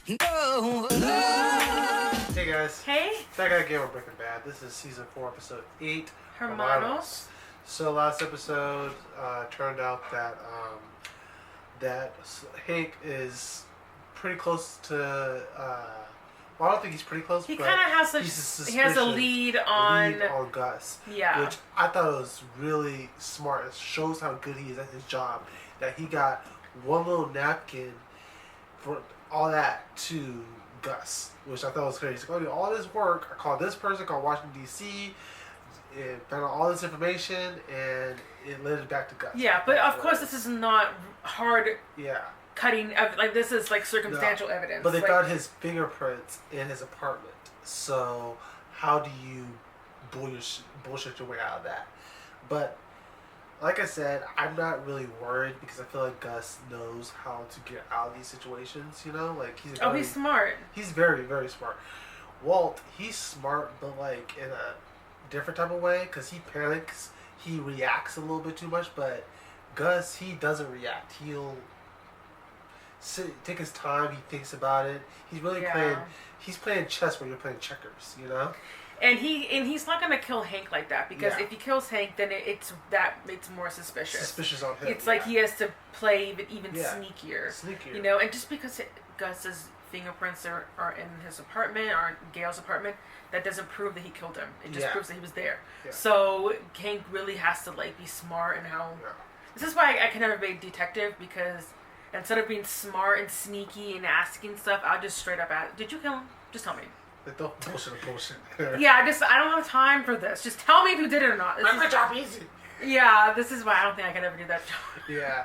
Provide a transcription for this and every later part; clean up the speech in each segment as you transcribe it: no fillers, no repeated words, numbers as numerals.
Hey guys. Hey. Back again with Breaking Bad. This is season 4, episode 8. Hermanos. So last episode turned out that Hank is pretty close to. Well, I don't think he's pretty close. He kind of has he has a lead on Gus. Yeah. Which I thought was really smart. It shows how good he is at his job. That he got one little napkin for all that to Gus, which I thought was crazy. Like, all this work, I called this person, called Washington D.C., and found out all this information, and it led it back to Gus. Yeah, but of course this is not hard. Yeah. Cutting like this is like circumstantial evidence. But they found his fingerprints in his apartment. So how do you bullshit your way out of that? But like I said, I'm not really worried because I feel like Gus knows how to get out of these situations. You know, like he's smart. He's very, very smart. Walt, he's smart, but like in a different type of way because he panics. He reacts a little bit too much, but Gus, he doesn't react. He'll take his time. He thinks about it. He's really playing. He's playing chess where you're playing checkers. You know. And he's not gonna kill Hank like that because if he kills Hank, then it's more suspicious. Suspicious on him. It's like he has to play even sneakier. Sneakier. You know, and just because Gus's fingerprints are in his apartment or in Gail's apartment, that doesn't prove that he killed him. It just proves that he was there. Yeah. So Hank really has to like be smart and how. Yeah. This is why I can never be a detective because instead of being smart and sneaky and asking stuff, I'll just straight up ask, "Did you kill him? Just tell me." Don't bullshit. Yeah, I don't have time for this. Just tell me if you did it or not. Make my job easy. Yeah, this is why I don't think I can ever do that job. Yeah,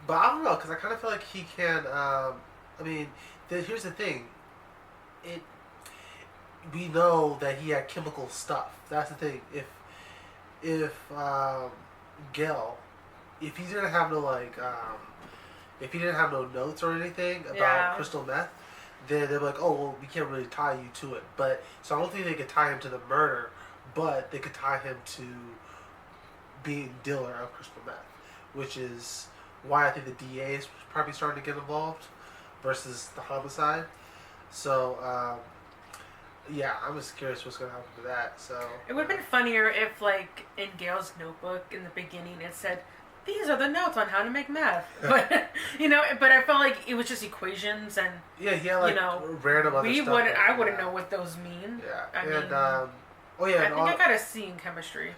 but I don't know because I kind of feel like he can. I mean, here's the thing. We know that he had chemical stuff. That's the thing. If Gail, if he didn't have no if he didn't have no notes or anything about crystal meth, then they're like, oh, well, we can't really tie you to it. But so I don't think they could tie him to the murder, but they could tie him to being dealer of crystal meth, which is why I think the DA is probably starting to get involved versus the homicide. So, I'm just curious what's going to happen to that. So it would have been funnier if, like, in Gail's notebook in the beginning, it said, "These are the notes on how to make meth." But but I felt like it was just equations and he had like random other stuff. I wouldn't know what those mean. Yeah, I think I got a C in chemistry.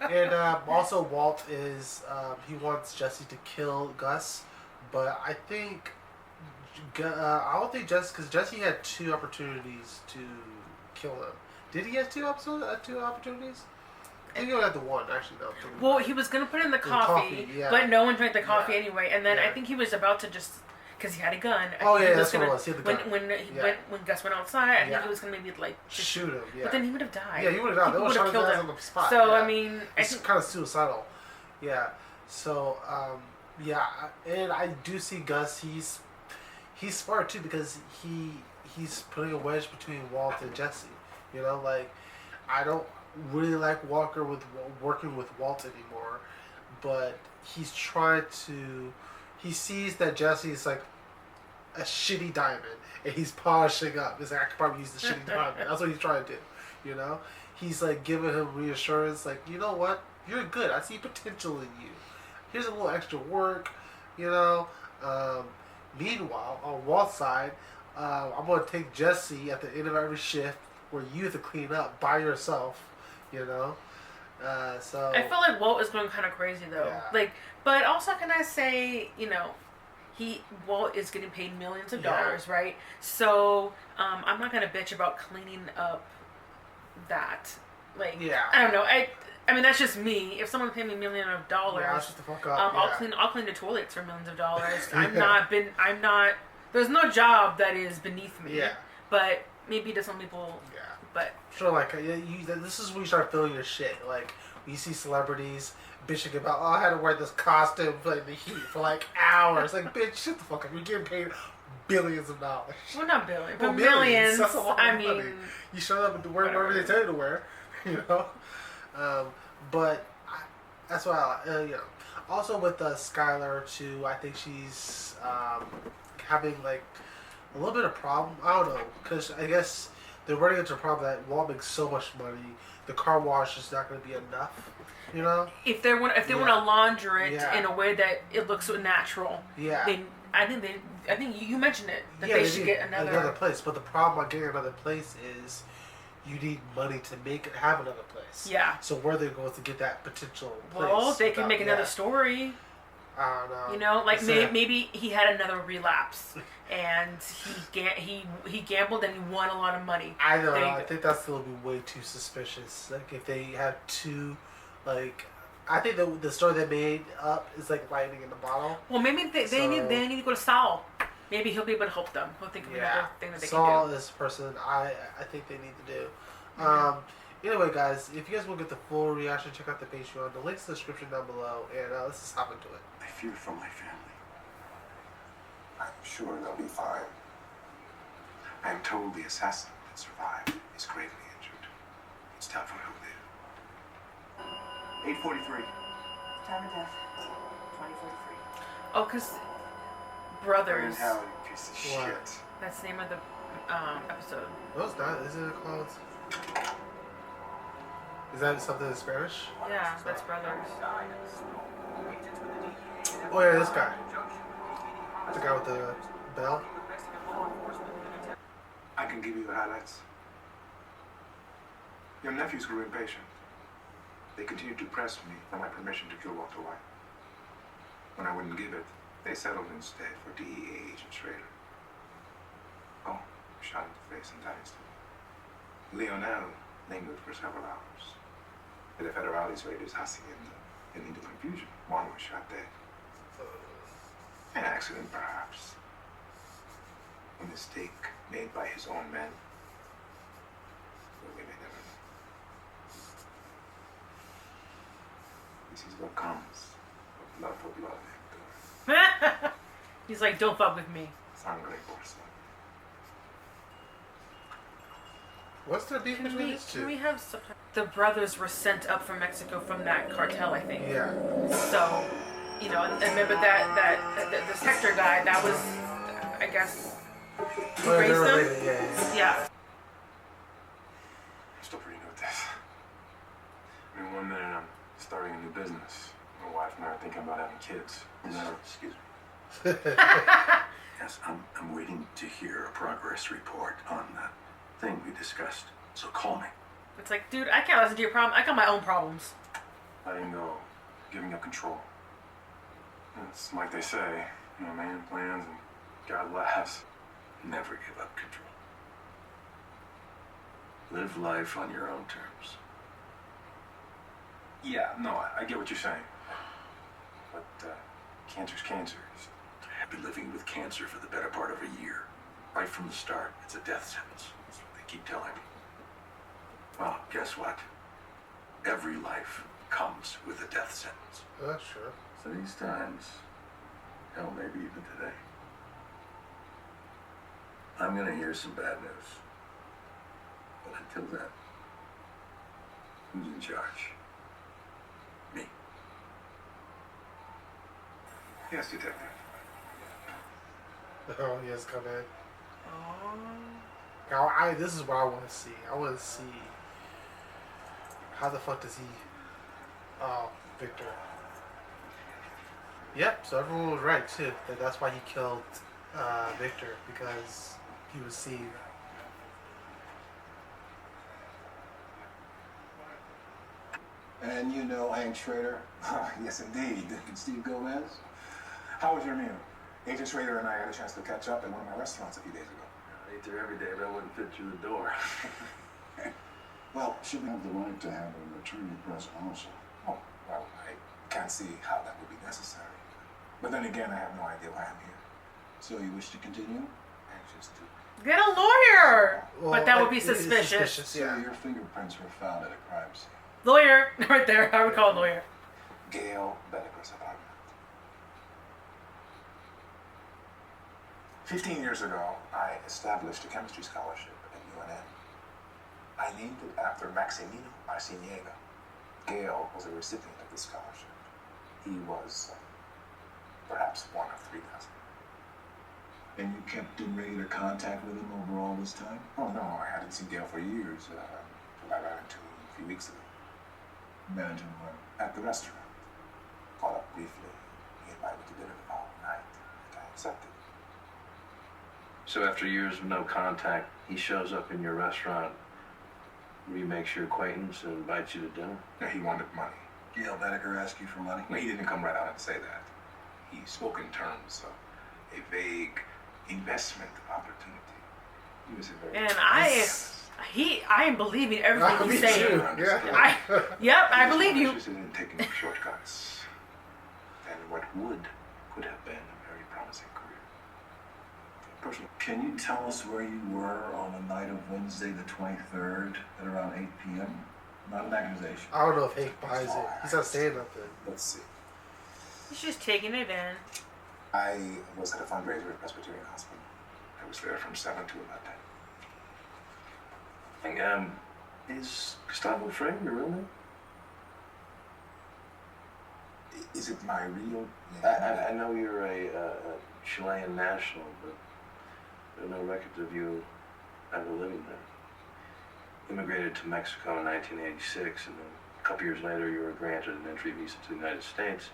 And also Walt is he wants Jesse to kill Gus, but I think I don't think because Jesse had 2 opportunities to kill him. Did he have 2 opportunities? I think he only had the one, actually, no. Well, he was going to put it in the coffee, but no one drank the coffee anyway. And then I think he was about to just, because he had a gun. That's what it was. He had the gun. When Gus went outside, I think he was going to maybe, like, shoot him, But then he would have died. Yeah, he would have died. They would have killed him on the spot. So, I mean... It's kind of suicidal. Yeah. So, and I do see Gus, he's smart, too, because he's putting a wedge between Walt and Jesse. You know, like, I don't really like working with Walt anymore, but he's trying to. He sees that Jesse is like a shitty diamond, and he's polishing up. He's like, I could probably use the shitty diamond. That's what he's trying to do. You know, he's like giving him reassurance, like, you know what, you're good. I see potential in you. Here's a little extra work. You know. Meanwhile, on Walt's side, I'm gonna take Jesse at the end of every shift where you have to clean up by yourself. You know, so I feel like Walt is going kind of crazy though. Yeah. Like, but also can I say, Walt is getting paid millions of dollars, right? So I'm not gonna bitch about cleaning up that. Like, I don't know. I mean, that's just me. If someone paid me $millions, shut the fuck up. I'll clean the toilets for millions of dollars. I'm not. There's no job that is beneath me. Yeah. But maybe to some people. Yeah. But sure, like this is when you start feeling your shit. Like you see celebrities bitching about, I had to wear this costume in the heat for like hours. Like, bitch, shut the fuck up. You're getting paid billions of dollars. Well, not billions, but millions. That's a lot of money. You showed up and wear whatever they tell you to wear. You know, but that's why Also with Skylar too, I think she's having like a little bit of problem. I don't know, because I guess they're running into a problem that Walt makes so much money, the car wash is not going to be enough. You know, if they want to launder it Yeah. in a way that it looks so natural, yeah, then I think you mentioned it that yeah, they should get another place. But the problem with getting another place is you need money to make it have another place. Yeah. So where they're going to get that potential place? Well, they can make another story. I don't know. You know, like maybe he had another relapse and he gambled and he won a lot of money. I don't know. I think that's still be way too suspicious. Like if they have two, like I think the story they made up is like lightning in the bottle. Well, maybe they need to go to Saul. Maybe he'll be able to help them. He'll think of another thing that they Saul can do. is the person I think they need to do. Anyway, guys, if you guys want to get the full reaction, check out the Patreon. The link's in the description down below, and let's just hop into it. I fear for my family. I'm sure they'll be fine. I am told the assassin that survived is gravely injured. It's time for him to live. 8:43. Time of death. 2043. Oh, because Brothers. Hell, you piece of What? shit. That's the name of the episode. No, it's not. Isn't it called? Is that something in Spanish? Yeah, that's Brothers. Oh yeah, this guy. The guy with the bell. I can give you the highlights. Your nephews grew impatient. They continued to press me for my permission to kill Walter White. When I wouldn't give it, they settled instead for DEA agent Schrader. Oh, shot in the face and died instantly. Leonel lingered for several hours. The Federales raiders hacienda and into confusion. One was shot dead. An accident, perhaps. A mistake made by his own men. But we may never know. This is what comes of blood for blood, Hector. He's like, don't fuck with me. Sangre por sangre. What's the beef between these two? Can we have subtitles? The brothers were sent up from Mexico from that cartel, I think. Yeah. So, you know, and remember that this Hector guy, that was, I guess, who raised them? Related. Yeah. I'm still pretty new at this. I mean, one minute I'm starting a new business. My wife and I are thinking about having kids. No, excuse me. Yes, I'm waiting to hear a progress report on that thing we discussed. So call me. It's like, dude, I can't listen to your problem. I got my own problems. Letting go, giving up control. It's like they say, you know, man plans and God laughs. Never give up control. Live life on your own terms. Yeah, no, I get what you're saying. But cancer's cancer. I've been living with cancer for the better part of a year. Right from the start, it's a death sentence. That's what they keep telling me. Well, guess what? Every life comes with a death sentence. That's true. So these times, hell, maybe even today, I'm gonna hear some bad news. But until then, who's in charge? Me. Yes, detective. Oh, yes, come in. Oh. Now, this is what I want to see. I want to see how the fuck does he? Oh, Victor. Yep. So everyone was right too. That's why he killed Victor, because he was seen. And you know Hank Schrader? Yes, indeed. Steve Gomez? How was your meal? Agent Schrader and I had a chance to catch up in one of my restaurants a few days ago. I ate there every day, but I wouldn't fit through the door. Well, should we have the right to have an attorney present also? Oh, well, I can't see how that would be necessary. But then again, I have no idea why I'm here. So you wish to continue? Anxious to. Get a lawyer! Well, but that would be it is suspicious. So Yeah. your fingerprints were found at a crime scene. Lawyer! Right there. I would call a lawyer. Gail Bellico's apartment. 15 years ago, I established a chemistry scholarship at UNN. I named it after Maximino Arciniega. Gail was a recipient of the scholarship. He was perhaps one of 3,000. And you kept in regular contact with him over all this time? Oh, no, I hadn't seen Gale for years. Until I ran into him a few weeks ago. Imagine what? At the restaurant. Caught up briefly. He invited me to dinner the following night. And I accepted. So after years of no contact, he shows up in your restaurant, remakes your acquaintance, and invites you to dinner? No, he wanted money. Gail Bedecker ask you for money? No, he didn't come right out and say that. He spoke in terms of a vague investment opportunity. He was a very... And I am believing everything he's saying. Yeah. I believe you. Interested in taking shortcuts. And what could have been a very promising career. Personally, Can you tell us where you were on the night of Wednesday the 23rd at around 8 p.m.? Not an accusation. I don't know if Hank buys it. He's not saying nothing. let's see. He's just taking it in. I was at a fundraiser at Presbyterian Hospital. I was there from 7 to about 10. Is Gustavo Fring your real name? Is it my real name? I know you're a Chilean national, but there are no records of you ever living there. Immigrated to Mexico in 1986, and then a couple years later you were granted an entry visa to the United States.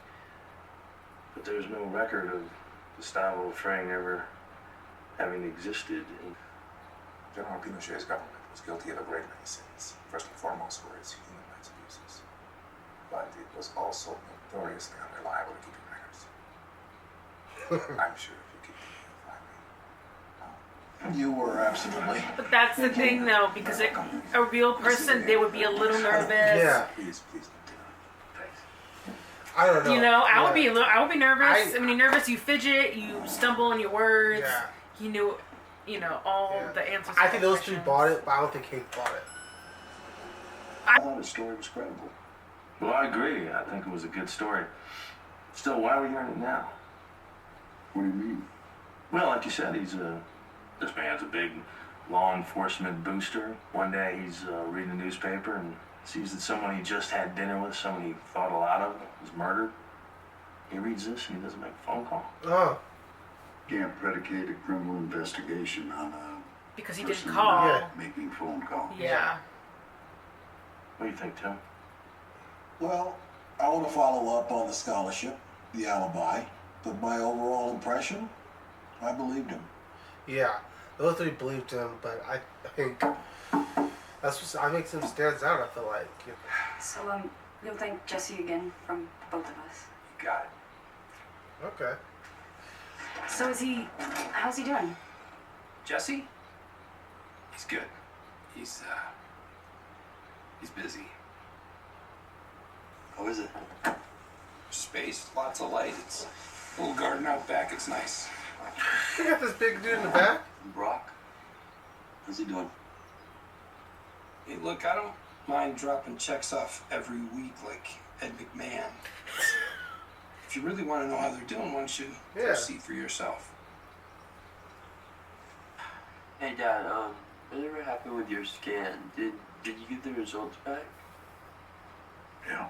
But there's no record of Gustavo Fring ever having existed in... General Pinochet's government was guilty of a great many sins. First and foremost were its human rights abuses. But it was also notoriously unreliable at keeping records. I'm sure if you keep them, you'll find me. You were, absolutely. But that's the thing, though, because a real person, they would be a little nervous. Yeah. Please don't do that. Thanks. I don't know. You know, I would Yeah. be I would be nervous. When you're nervous, you fidget, you stumble in your words. Yeah. He knew, all Yeah. the answers. I to think all those two questions. bought it, but I don't think Hank bought it. I thought his story was credible. Well, I agree. I think it was a good story. Still, why are we hearing it now? What do you mean? Well, like you said, this man's a big law enforcement booster. One day he's reading the newspaper and sees that someone he just had dinner with, someone he thought a lot of, was murdered. He reads this and he doesn't make a phone call. Oh. Can't predicate a criminal investigation on a Because he didn't person call. Yeah. making phone calls. Yeah. What do you think, Tim? Well, I want to follow up on the scholarship, the alibi, but my overall impression, I believed him. Yeah. Those three believed him, but I think that's what makes him stands out, I feel like. So, you'll thank Jesse again from both of us. You got it. Okay. So how's he doing? Jesse? He's good. He's busy. How is it? Space, lots of light. It's a little garden out back. It's nice. You got this big dude in the back? Brock? How's he doing? Hey, look, I don't mind dropping checks off every week like Ed McMahon. If you really want to know how they're doing, why don't you go see for yourself? Hey, Dad, whatever happened with your scan? Did you get the results back? Yeah.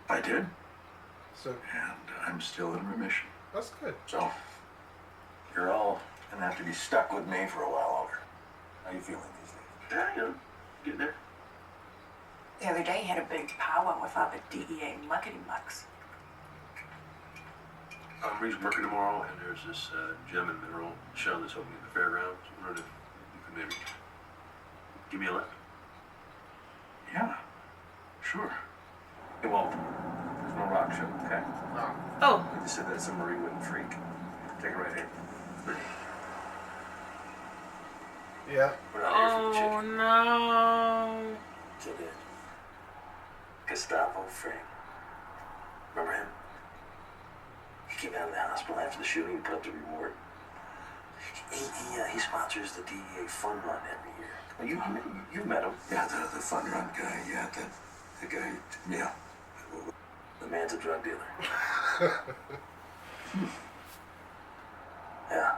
I did, So and I'm still in remission. that's good. So, you're all gonna have to be stuck with me for a while longer. How you feeling these days? Yeah, get there. The other day, he had a big powwow with all the DEA muckety-mucks. Reed's working tomorrow, and there's this gem and mineral show that's opening at the fairgrounds. I wondered if you could maybe give me a lift. Yeah, sure. Hey, Walt, there's no rock show, okay? Oh, I just said that some Marie wouldn't freak. Take it right here. Yeah. We're not here for the oh chicken. no. So good. Gustavo Fring. Remember him? He came out of the hospital after the shooting and put up the reward. He sponsors the DEA fun run every year. Well, you've met him. Yeah, the fun run guy. Yeah, the guy. Yeah. The man's a drug dealer. Yeah,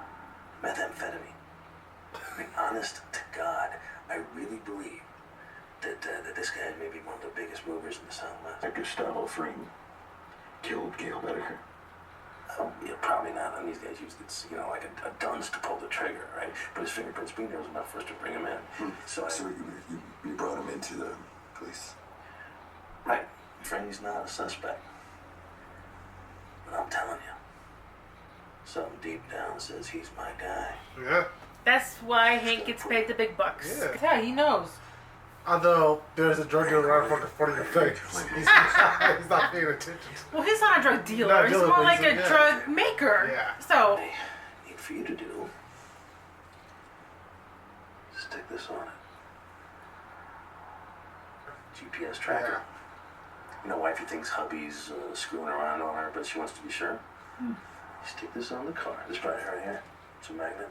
methamphetamine. I mean, honest to God, I really believe that this guy may be one of the biggest movers in the Southwest. Gustavo Fring. killed Gail Bedecker? Yeah, probably not. And these guys used it's like a dunce to pull the trigger, right? But his fingerprints being there was enough for us to bring him in. So you brought him into the police? Right. Franny's not a suspect. But I'm telling you, something deep down says he's my guy. Yeah. That's why Hank gets paid the big bucks. Yeah, he knows. Although there's a drug dealer right in front of your face. He's not paying attention. Well, he's not a drug dealer. He's more like a drug maker. Yeah. So. What I need for you to do, stick this on it. GPS tracker. You know, wifey thinks hubby's screwing around on her, but she wants to be sure. You stick this on the car. This right here. It's a magnet.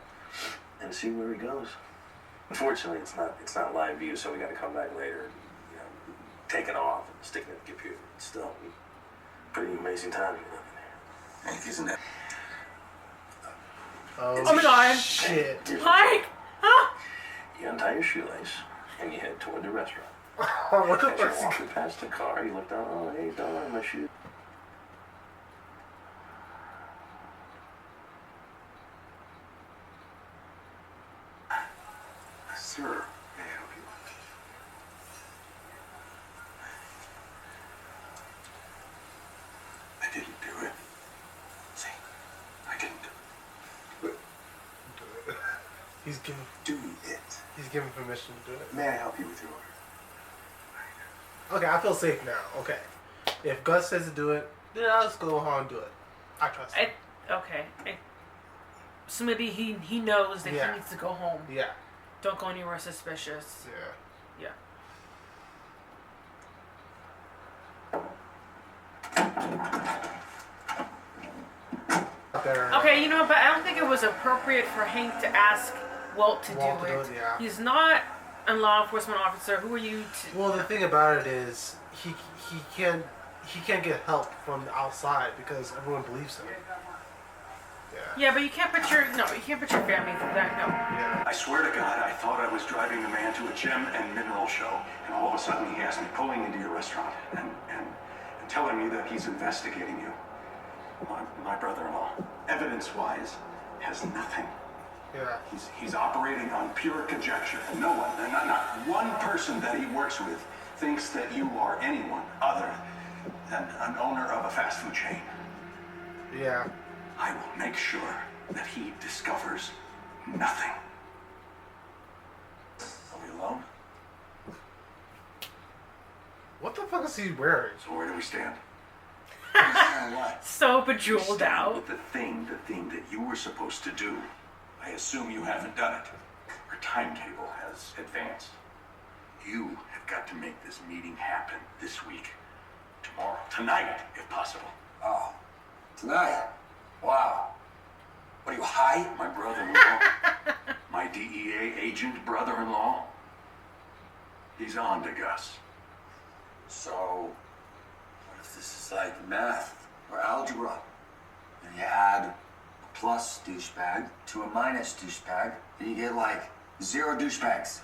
And see where he goes. Unfortunately, it's not live view, so we got to come back later and take it off and stick it in the computer. It's still pretty amazing time. Hank, isn't it? Oh my God! Shit! Mike! Huh? You untie your shoelace and you head toward the restaurant. What the As you're fuck? walking past the car, you look down. Oh, hey, darling, my shoe. Sir, may I help you? I didn't do it. See, I didn't do it. But He's giving permission to do it. May I help you with your order? Okay, I feel safe now. Okay. If Gus says to do it, then I'll just go on and do it. I trust him. So maybe he knows that he needs to go home. Yeah. Don't go anywhere suspicious. Yeah. Okay, but I don't think it was appropriate for Hank to ask Walt to do it. Yeah. He's not a law enforcement officer. Who are you to... Well, the thing about it is he can't get help from the outside because everyone believes him. Yeah, but you can't put your family through that. No. Yeah. I swear to God, I thought I was driving the man to a gem and mineral show, and all of a sudden he has me pulling into your restaurant and telling me that he's investigating you. My brother-in-law, evidence-wise, has nothing. Yeah. He's operating on pure conjecture. No one, not one person that he works with thinks that you are anyone other than an owner of a fast food chain. Yeah. I will make sure that he discovers nothing. Are we alone? What the fuck is he wearing? So where do we stand? What? So bejeweled out. The thing that you were supposed to do. I assume you haven't done it. Our timetable has advanced. You have got to make this meeting happen this week. Tomorrow. Tonight, if possible. Oh, tonight? Wow. What are you, high? My brother-in-law, my DEA agent brother-in-law, he's on to Gus. So, what if this is like math or algebra? And you add a plus douchebag to a minus douchebag, and you get like 0 douchebags.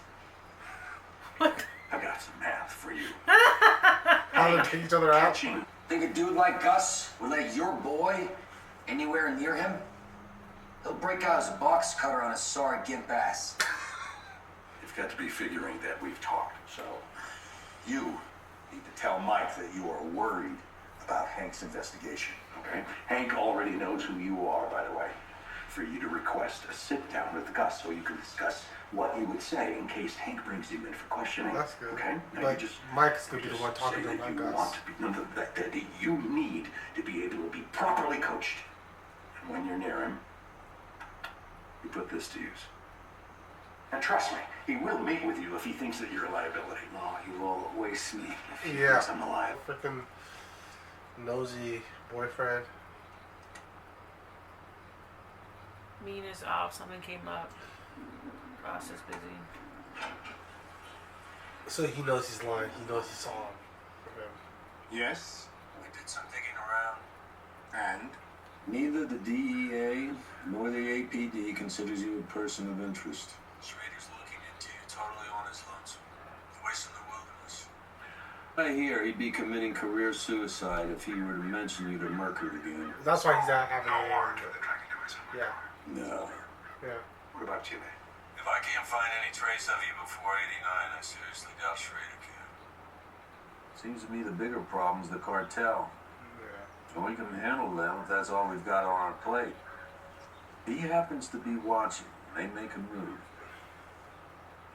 What? I've got some math for you. How to take each other out? Catching. Think a dude like Gus would let your boy anywhere near him? He'll break out his box cutter on his sorry gimp ass. You've got to be figuring that we've talked, so you need to tell Mike that you are worried about Hank's investigation, okay? Hank already knows who you are, by the way. For you to request a sit-down with Gus so you can discuss what you would say in case Hank brings you in for questioning. That's good. Okay? Now But Mike's gonna be the one talking say to him that like you Gus. want to be, no, that you need to be able to be properly coached. And when you're near him, you put this to use. And trust me, he will meet with you if he thinks that you're a liability. No, he will waste me. If he Yeah. thinks I'm a liability. Freaking nosy boyfriend. Mean is off. Something came up. Ross is busy. So he knows he's lying. He knows he saw him. From him. Yes? We did some digging around. And? Neither the DEA nor the APD considers you a person of interest. Schrader's looking into you totally on his lonesome. Voice in the wilderness. I hear he'd be committing career suicide if he were to mention you to Mercury again. That's why he's not having No any. warrant for the tracking device on my Yeah. car. No. Yeah. What about Chile? If I can't find any trace of you before 89, I seriously doubt Schrader can. Seems to me the bigger problem's the cartel. Yeah. And we can handle them if that's all we've got on our plate. He happens to be watching. They make a move.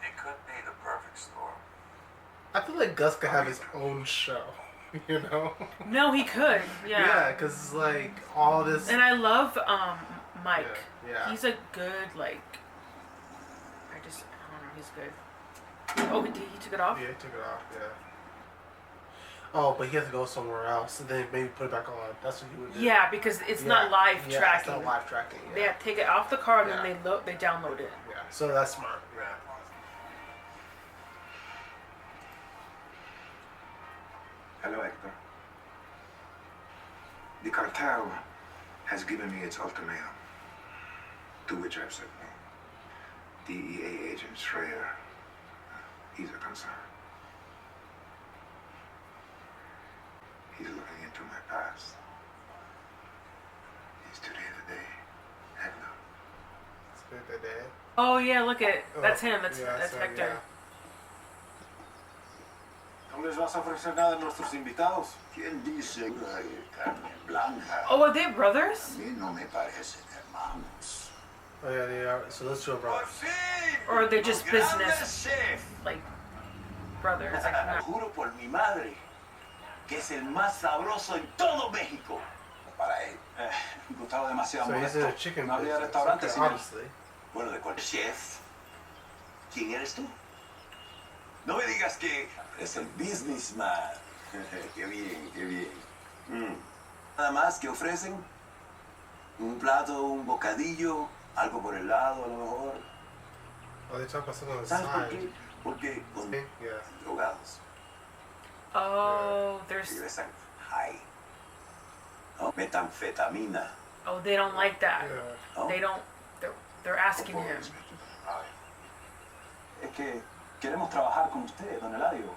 It could be the perfect storm. I feel like Gus could have his own show. You know? No, he could. Yeah. Yeah, because like all this. And I love Mike. Yeah. He's a good like. I don't know. He's good. Oh, he took it off. Yeah, he took it off. Yeah. Oh, but he has to go somewhere else and then maybe put it back on. That's what he would do. Yeah, because it's not live tracking. It's not live tracking. Yeah. They have to take it off the car and then they download it. Yeah. So that's smart. Yeah. Hello, Hector. The cartel has given me its ultimatum, to which I've said no. DEA agent Schrader, he's a concern. He's looking into my past. Is today the day, Hector? It's good that day. Oh yeah, look at that's him. That's so, Hector. yeah. ¿No les vas a ofrecer nada a nuestros invitados? ¿Quién dice que carne blanca? Oh, are they brothers? A mí no me parecen hermanos. Oh yeah, they are. So those two are brothers. Or are they just business like brothers? Like, no. Juro por mi madre que es el más sabroso en todo México. Para él. Gustavo demasiado So he's in a chicken No habría business. restaurante Okay, sin él. obviously. Bueno, de cuál chef. ¿Quién eres tú? No me digas que es el businessman. Qué bien, qué bien. Nada más que ofrecen un plato, un bocadillo, algo por el lado a lo mejor. Oh, they talk about something on the ¿Sabes por side. qué? Porque con Yeah. drogados Oh, there's. regresan high. ¿No? Metanfetamina. Oh, they don't like that. Yeah. ¿No? They don't. They're asking him. Es que queremos trabajar con usted, don Eladio.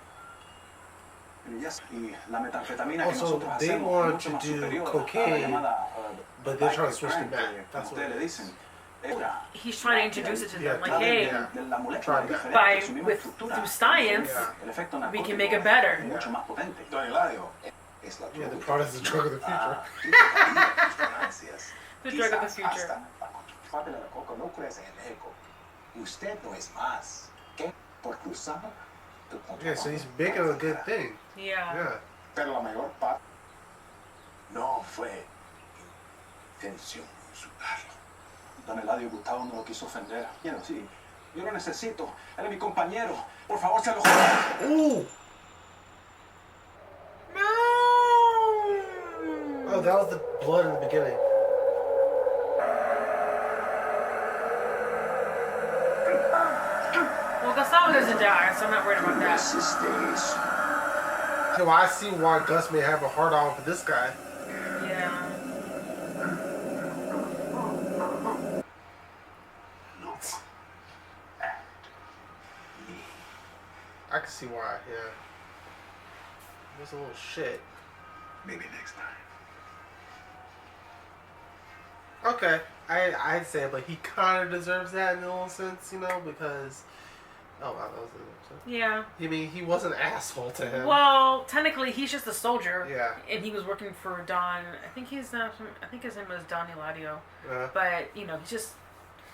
Y la metanfetamina que Also, nosotros they hacemos es want mucho to más do superior a la cocaine, llamada but they're trying to biker switch crank, to meth. como That's what ustedes it le is. dicen. He's trying to introduce it to them, like, Yeah, hey, yeah. La molécula Try es that. diferente, by su misma with estructura. through science, Yeah. El efecto we narcótico can make it better. es mucho más potente. Don Eladio, es la Yeah, the droga. product is the drug of the future. Gracias. The drug of the Quizás future. hasta la fábrica de coco no crece en México. Usted no es más que por cruzar el Yeah, so he's making a good thing. Yeah. Yeah. Pero la mayor parte no fue intención insultarlo. Don Eladio Gustavo no lo quiso ofender. Quiero, sí. Yo lo necesito. Él es mi compañero. Por favor, se lo juro. Ooh! No. Oh, that was the blood in the beginning. Well, Gustavo doesn't die, so I'm not worried about that. Resistéis. So I see why Gus may have a hard on for this guy. Yeah. No. I can see why, yeah. There's a little shit. Maybe next time. Okay, I'd say, but he kind of deserves that in a little sense, you know, because. Oh wow, that was it. Yeah. I mean, he was an asshole to him. Well, technically, he's just a soldier. Yeah. And he was working for Don. I think he's not. I think his name was Don Eladio. But you know, he's just.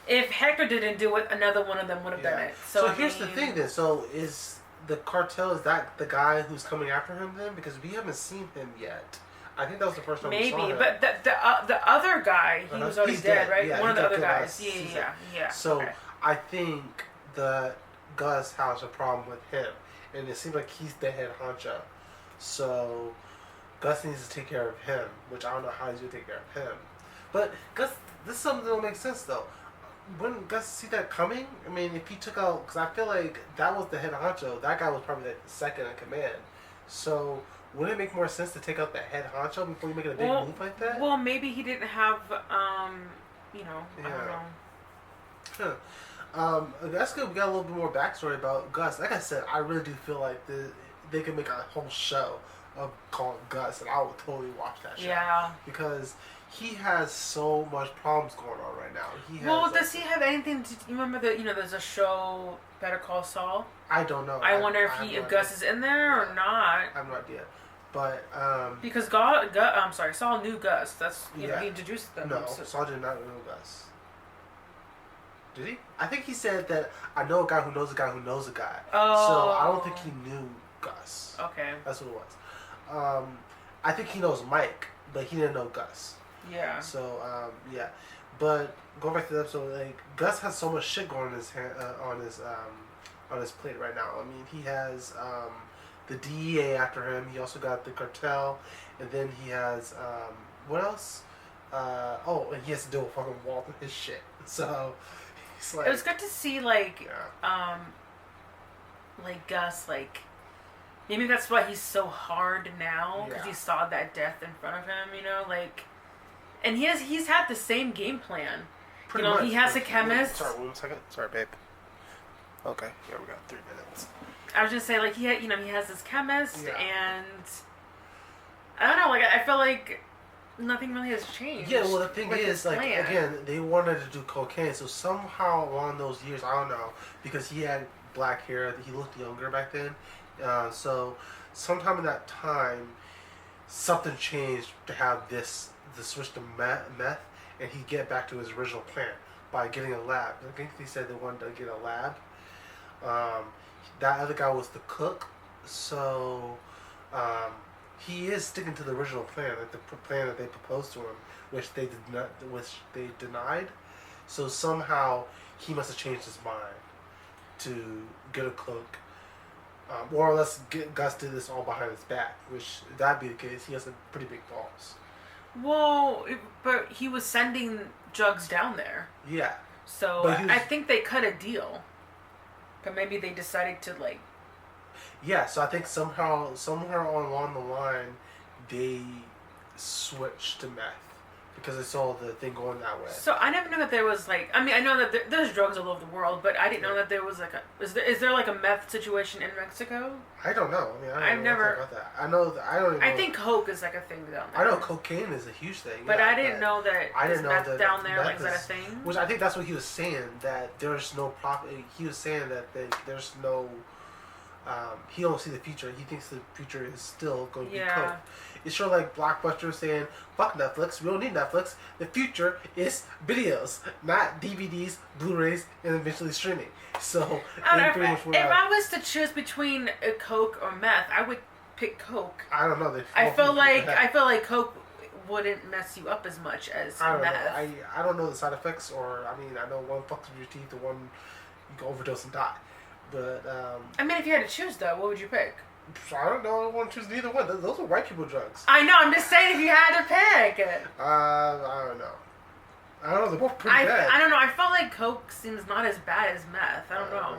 If Hector didn't do it, another one of them would have done it. So I here's the mean, thing, then. So is the cartel? Is that the guy who's coming after him then? Because we haven't seen him yet. I think that was the first time we saw maybe, him. but the other guy, he was already He's dead, right? Yeah, One of he the got other killed guys. last season. Yeah. So okay. I think the Gus has a problem with him, and it seems like he's the head honcho. So Gus needs to take care of him, which I don't know how he's gonna take care of him. But Gus, this is something that don't make sense though. Wouldn't Gus see that coming? I mean, if he took out, because I feel like that was the head honcho. That guy was probably the second in command. So wouldn't it make more sense to take out the head honcho before you make a big move like that? Well, maybe he didn't have, you know, I don't know. Huh. That's good. We got a little bit more backstory about Gus. Like I said, I really do feel like they could make a whole show of called Gus, and I would totally watch that show. Yeah. Because he has so much problems going on right now. He has, well, does he have anything to... You remember that, there's a show, Better Call Saul? I don't know. I wonder if Gus is in there or not. I have no idea. But, because Saul knew Gus. That's, he introduced them. No, Saul did not know Gus. Did he? I think he said that I know a guy who knows a guy who knows a guy. Oh. So I don't think he knew Gus. Okay. That's what it was. I think he knows Mike, but he didn't know Gus. Yeah. So, yeah. But going back to the episode, like, Gus has so much shit going on his plate right now. I mean, he has the DEA after him. He also got the cartel, and then he has what else? And he has to deal with fucking Walt and his shit. So he's like, it was good to see like Gus, like maybe that's why he's so hard now, because he saw that death in front of him, like, and he's had the same game plan. Pretty much. He has a chemist. Sorry, 1 second. Sorry, babe. Okay, here we got 3 minutes. I was just saying, like, he has this chemist, and I don't know, like, I feel like nothing really has changed. Yeah, well, the thing is, like, again, they wanted to do cocaine, so somehow along those years, I don't know, because he had black hair, he looked younger back then, so sometime in that time, something changed to have the switch to meth, and he'd get back to his original plan by getting a lab. I think they said they wanted to get a lab. That other guy was the cook, so he is sticking to the original plan, like the plan that they proposed to him, which they denied. So somehow he must have changed his mind to get a cook, or unless Gus did this all behind his back, which if that'd be the case, he has some pretty big balls. Well, but he was sending drugs down there. Yeah. So I think they cut a deal. But maybe they decided to, like... Yeah, so I think somewhere along the line, they switched to meth. Because they saw the thing going that way. So I never knew that there was, like... I mean, I know that there's drugs all over the world, but I didn't know that there was, like, Is there like, a meth situation in Mexico? I don't know. I mean, I've never... about that. I don't even know. I think coke is, like, a thing down there. I know cocaine is a huge thing. But I didn't know that meth down there, like, is that a thing? Which I think that's what he was saying, that there's no profit. He was saying that there's no... he don't see the future. He thinks the future is still going to be coke. It's sure like Blockbuster saying, fuck Netflix, we don't need Netflix. The future is videos, not DVDs, Blu-rays, and eventually streaming. So, if I was to choose between a Coke or meth, I would pick Coke. I don't know. I feel like Coke wouldn't mess you up as much as meth. I don't know the side effects, or, I mean, I know one fucks with your teeth, and one you can overdose and die. But, I mean, if you had to choose, though, what would you pick? I don't know. I don't want to choose neither one. Those are white people drugs. I know. I'm just saying if you had to pick. I don't know. I don't know. They're both pretty bad. I don't know. I feel like Coke seems not as bad as meth. I don't know.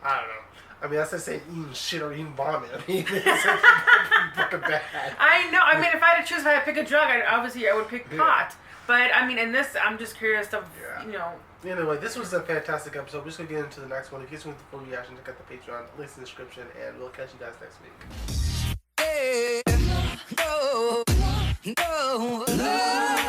I don't know. I mean, that's like saying eating shit or eating vomit. I mean, it's fucking bad. I know. I mean, if I had to choose, if I had to pick a drug, I would pick pot. But, I mean, in this, I'm just curious of, Anyway, this was a fantastic episode. We're just going to get into the next one. If you guys want the full reaction, check out the Patreon. Links in the description, and we'll catch you guys next week. Hey, no, no, no.